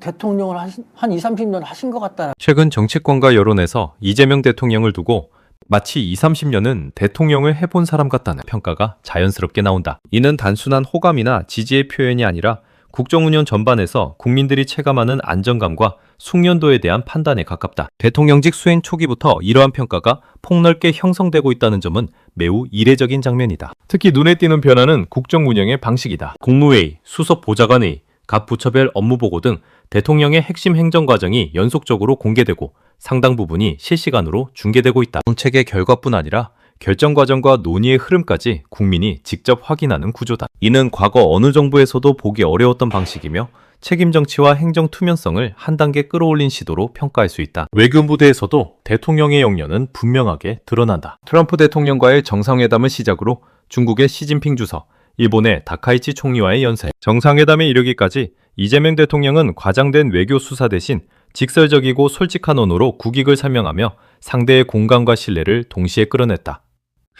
대통령을 한 20, 30년 하신 것 같다. 최근 정치권과 여론에서 이재명 대통령을 두고 마치 20, 30년은 대통령을 해본 사람 같다는 평가가 자연스럽게 나온다. 이는 단순한 호감이나 지지의 표현이 아니라 국정운영 전반에서 국민들이 체감하는 안정감과 숙련도에 대한 판단에 가깝다. 대통령직 수행 초기부터 이러한 평가가 폭넓게 형성되고 있다는 점은 매우 이례적인 장면이다. 특히 눈에 띄는 변화는 국정운영의 방식이다. 국무회의, 수석보좌관회의, 각 부처별 업무보고 등 대통령의 핵심 행정과정이 연속적으로 공개되고 상당 부분이 실시간으로 중계되고 있다. 정책의 결과뿐 아니라 결정 과정과 논의의 흐름까지 국민이 직접 확인하는 구조다. 이는 과거 어느 정부에서도 보기 어려웠던 방식이며 책임 정치와 행정 투명성을 한 단계 끌어올린 시도로 평가할 수 있다. 외교 무대에서도 대통령의 역량은 분명하게 드러난다. 트럼프 대통령과의 정상회담을 시작으로 중국의 시진핑 주석, 일본의 다카이치 총리와의 연세, 정상회담에 이르기까지 이재명 대통령은 과장된 외교 수사 대신 직설적이고 솔직한 언어로 국익을 설명하며 상대의 공감과 신뢰를 동시에 끌어냈다.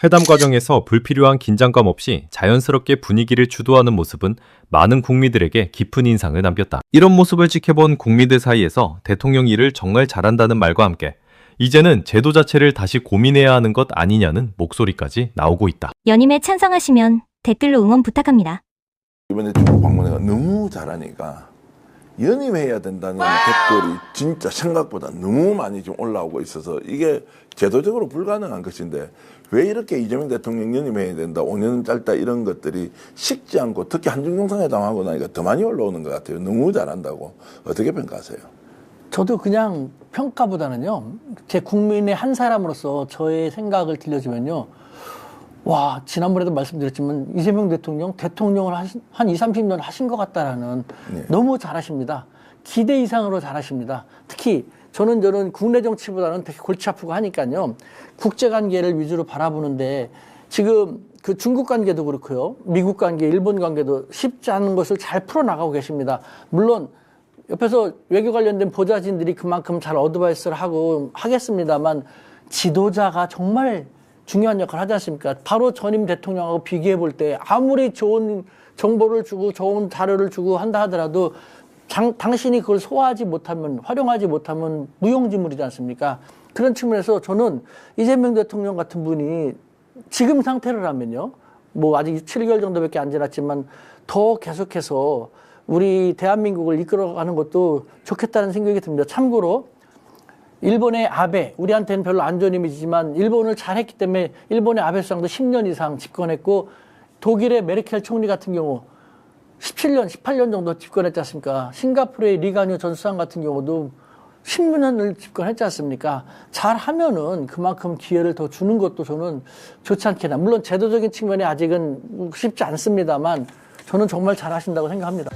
회담 과정에서 불필요한 긴장감 없이 자연스럽게 분위기를 주도하는 모습은 많은 국민들에게 깊은 인상을 남겼다. 이런 모습을 지켜본 국민들 사이에서 대통령 일을 정말 잘한다는 말과 함께 이제는 제도 자체를 다시 고민해야 하는 것 아니냐는 목소리까지 나오고 있다. 연임에 찬성하시면 댓글로 응원 부탁합니다. 이번에 중국 방문회가 너무 잘하니까 연임해야 된다는 댓글이 진짜 생각보다 너무 많이 지금 올라오고 있어서 이게 제도적으로 불가능한 것인데 왜 이렇게 이재명 대통령 연임해야 된다, 5년은 짧다 이런 것들이 식지 않고 특히 한중 정상회담하고 나니까 더 많이 올라오는 것 같아요. 너무 잘한다고. 어떻게 평가하세요? 저도 그냥 평가보다는요, 제 국민의 한 사람으로서 저의 생각을 들려주면요, 와, 지난번에도 말씀드렸지만 이재명 대통령을 한 20, 30년 하신 것 같다라는 네. 너무 잘하십니다. 기대 이상으로 잘하십니다. 특히 저는 국내 정치보다는 되게 골치 아프고 하니까요, 국제관계를 위주로 바라보는데 지금 그 중국 관계도 그렇고요, 미국 관계, 일본 관계도 쉽지 않은 것을 잘 풀어나가고 계십니다. 물론 옆에서 외교 관련된 보좌진들이 그만큼 잘 어드바이스를 하고 하겠습니다만 지도자가 정말 중요한 역할을 하지 않습니까? 바로 전임 대통령하고 비교해 볼 때 아무리 좋은 정보를 주고 좋은 자료를 주고 한다 하더라도 당신이 그걸 소화하지 못하면, 활용하지 못하면 무용지물이지 않습니까? 그런 측면에서 저는 이재명 대통령 같은 분이 지금 상태로라면요, 뭐 아직 7개월 정도밖에 안 지났지만 더 계속해서 우리 대한민국을 이끌어가는 것도 좋겠다는 생각이 듭니다. 참고로 일본의 아베, 우리한테는 별로 안 좋은 이미지지만 일본을 잘했기 때문에 일본의 아베 수상도 10년 이상 집권했고, 독일의 메르켈 총리 같은 경우 17년, 18년 정도 집권했지 않습니까? 싱가포르의 리가뉴 전 수상 같은 경우도 10년을 집권했지 않습니까? 잘하면은 그만큼 기회를 더 주는 것도 저는 좋지 않겠나. 물론 제도적인 측면에 아직은 쉽지 않습니다만 저는 정말 잘하신다고 생각합니다.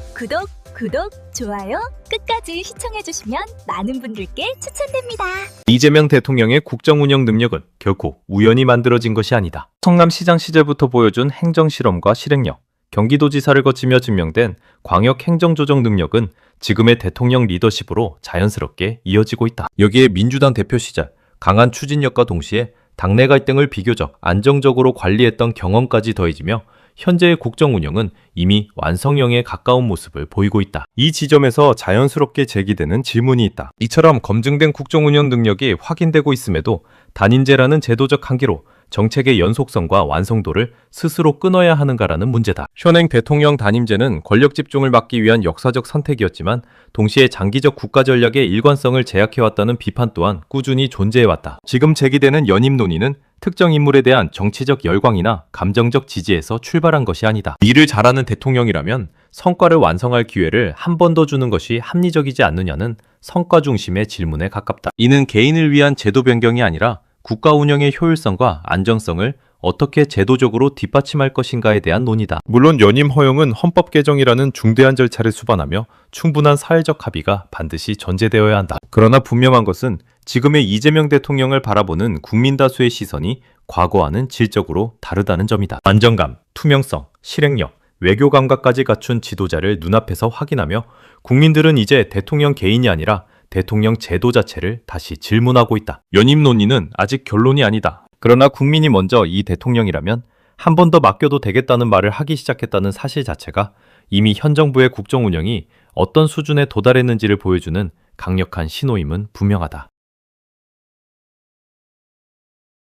구독, 좋아요 끝까지 시청해주시면 많은 분들께 추천됩니다. 이재명 대통령의 국정운영 능력은 결코 우연히 만들어진 것이 아니다. 성남시장 시절부터 보여준 행정실험과 실행력, 경기도지사를 거치며 증명된 광역행정조정 능력은 지금의 대통령 리더십으로 자연스럽게 이어지고 있다. 여기에 민주당 대표 시절 강한 추진력과 동시에 당내 갈등을 비교적 안정적으로 관리했던 경험까지 더해지며 현재의 국정운영은 이미 완성형에 가까운 모습을 보이고 있다. 이 지점에서 자연스럽게 제기되는 질문이 있다. 이처럼 검증된 국정운영 능력이 확인되고 있음에도 단인제라는 제도적 한계로 정책의 연속성과 완성도를 스스로 끊어야 하는가라는 문제다. 현행 대통령 단임제는 권력 집중을 막기 위한 역사적 선택이었지만 동시에 장기적 국가 전략의 일관성을 제약해왔다는 비판 또한 꾸준히 존재해왔다. 지금 제기되는 연임 논의는 특정 인물에 대한 정치적 열광이나 감정적 지지에서 출발한 것이 아니다. 일을 잘하는 대통령이라면 성과를 완성할 기회를 한 번 더 주는 것이 합리적이지 않느냐는 성과 중심의 질문에 가깝다. 이는 개인을 위한 제도 변경이 아니라 국가 운영의 효율성과 안정성을 어떻게 제도적으로 뒷받침할 것인가에 대한 논의다. 물론 연임 허용은 헌법 개정이라는 중대한 절차를 수반하며 충분한 사회적 합의가 반드시 전제되어야 한다. 그러나 분명한 것은 지금의 이재명 대통령을 바라보는 국민 다수의 시선이 과거와는 질적으로 다르다는 점이다. 안정감, 투명성, 실행력, 외교 감각까지 갖춘 지도자를 눈앞에서 확인하며 국민들은 이제 대통령 개인이 아니라 대통령 제도 자체를 다시 질문하고 있다. 연임 논의는 아직 결론이 아니다. 그러나 국민이 먼저 이 대통령이라면 한 번 더 맡겨도 되겠다는 말을 하기 시작했다는 사실 자체가 이미 현 정부의 국정 운영이 어떤 수준에 도달했는지를 보여주는 강력한 신호임은 분명하다.